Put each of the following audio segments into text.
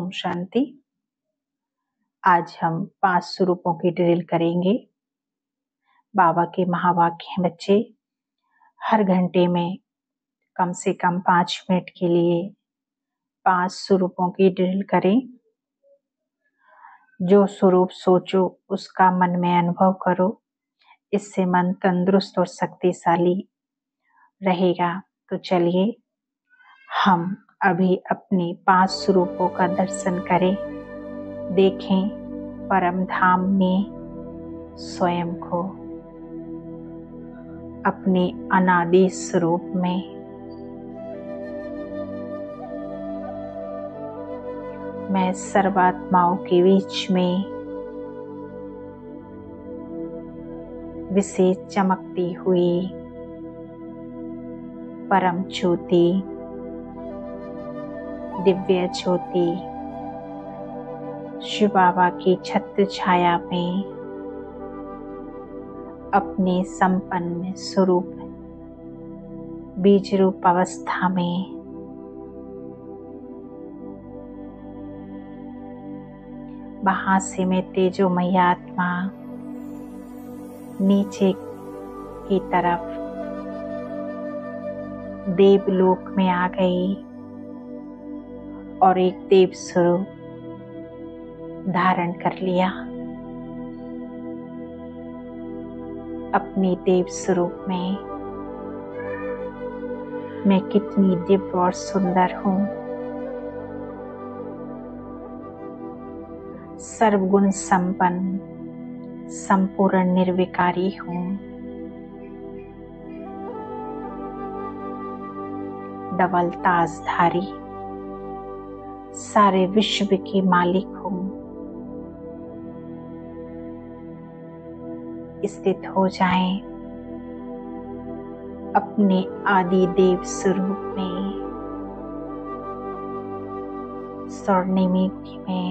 ओम शांति। आज हम 5 स्वरूपों की ड्रिल करेंगे। बाबा के महावाक्य हैं बच्चे, हर घंटे में कम से कम 5 मिनट के लिए 5 स्वरूपों की ड्रिल करें। जो स्वरूप सोचो उसका मन में अनुभव करो, इससे मन तंदुरुस्त और शक्तिशाली रहेगा। तो चलिए हम अभी अपने 5 स्वरूपों का दर्शन करें। देखें परम धाम में स्वयं को अपने अनादि स्वरूप में। मैं सर्वात्माओं के बीच में विशेष चमकती हुई परम ज्योति, दिव्य ज्योति शिव बाबा की छत्र छाया में अपने संपन्न स्वरूप बीज रूप अवस्था में वहां से मैं तेजोमय आत्मा नीचे की तरफ देवलोक में आ गई और एक देव स्वरूप धारण कर लिया। अपने देव स्वरूप में मैं कितनी दिव्य और सुंदर हूँ। सर्वगुण संपन्न संपूर्ण निर्विकारी हूँ। डबल ताजधारी सारे विश्व की मालिक हूँ। स्थित हो जाएं अपने आदि देव स्वरूप में। स्वर्णिम युग में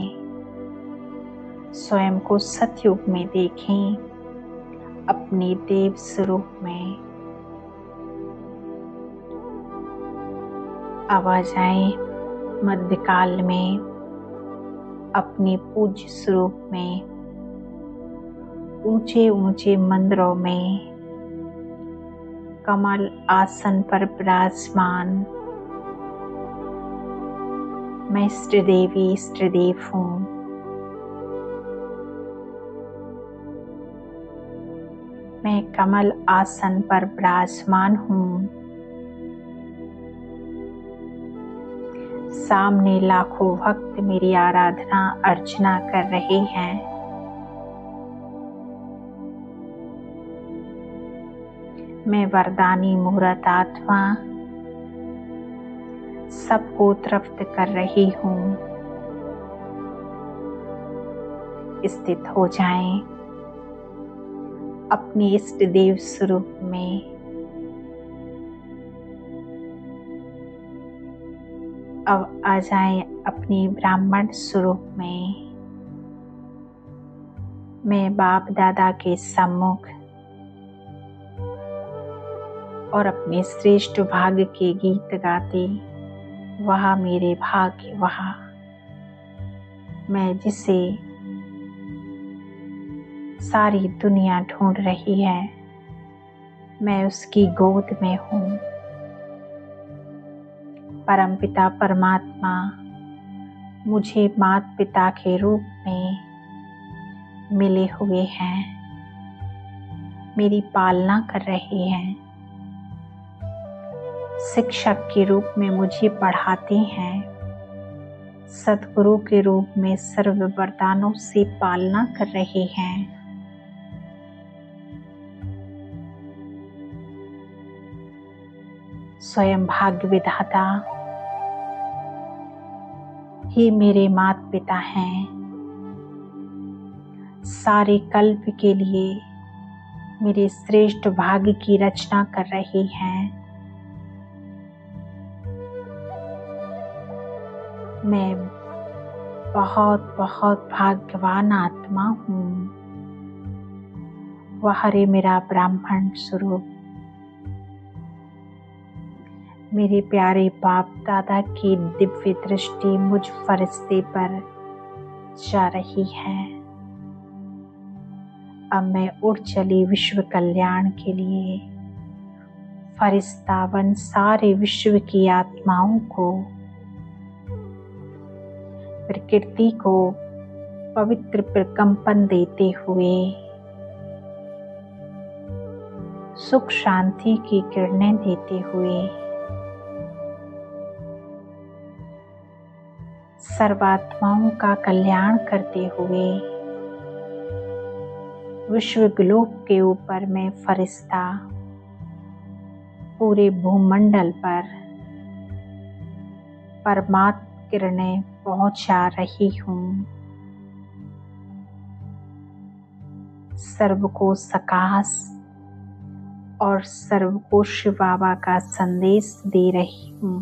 स्वयं को सतयुग में देखें अपने देव स्वरूप में। अब आ जाएं मध्यकाल में अपने पूज्य स्वरूप में। ऊंचे ऊंचे मंदिरों में कमल आसन पर विराजमान मैं इष्ट देवी इष्ट देव हूँ। मैं कमल आसन पर विराजमान हूँ। सामने लाखों भक्त मेरी आराधना अर्चना कर रहे हैं। मैं वरदानी मूर्त आत्मा सबको तृप्त कर रही हूँ। स्थित हो जाएं अपने इष्ट देव स्वरूप में। अब आ जाएं अपने ब्राह्मण स्वरूप में। मैं बाप दादा के सम्मुख और अपने श्रेष्ठ भाग्य के गीत गाते, वह मेरे भाग्य वह मैं जिसे सारी दुनिया ढूंढ रही है, मैं उसकी गोद में हूँ। परमपिता परमात्मा मुझे माता पिता के रूप में मिले हुए हैं, मेरी पालना कर रहे हैं। शिक्षक के रूप में मुझे पढ़ाते हैं। सद्गुरु के रूप में सर्व वरदानों से पालना कर रहे हैं। स्वयं भाग्य विधाता ही मेरे माता पिता हैं। सारे कल्प के लिए मेरे श्रेष्ठ भाग्य की रचना कर रहे हैं। मैं बहुत बहुत भाग्यवान आत्मा हूँ। वह है मेरा ब्राह्मण स्वरूप। मेरे प्यारे बाप दादा की दिव्य दृष्टि मुझ फरिश्ते पर जा रही है। अब मैं उड़ चली विश्व कल्याण के लिए फरिश्तावन सारे विश्व की आत्माओं को, प्रकृति को पवित्र प्रकंपन देते हुए सुख शांति की किरणें देते हुए सर्वात्माओं का कल्याण करते हुए विश्व ग्लोब के ऊपर मैं फरिश्ता पूरे भूमंडल पर परमात्म किरणें पहुंचा रही हूँ। सर्व को सकाश और सर्व को शिव बाबा का संदेश दे रही हूँ।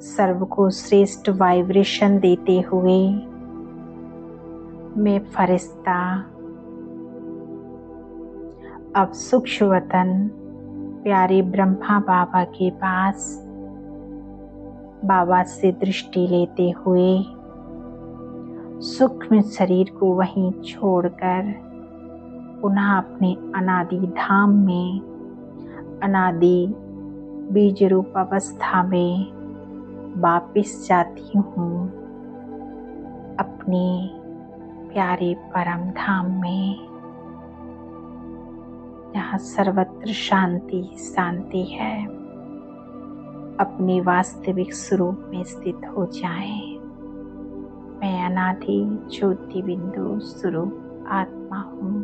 सर्व को श्रेष्ठ वाइब्रेशन देते हुए मैं फरिश्ता अब सूक्ष्म वतन प्यारे ब्रह्मा बाबा के पास बाबा से दृष्टि लेते हुए सूक्ष्म शरीर को वहीं छोड़कर पुनः अपने अनादि धाम में अनादि बीज रूप अवस्था में वापिस जाती हूँ, अपने प्यारे परम धाम में जहाँ सर्वत्र शांति शांति है। अपने वास्तविक स्वरूप में स्थित हो जाएं। मैं अनादि ज्योति बिंदु स्वरूप आत्मा हूँ।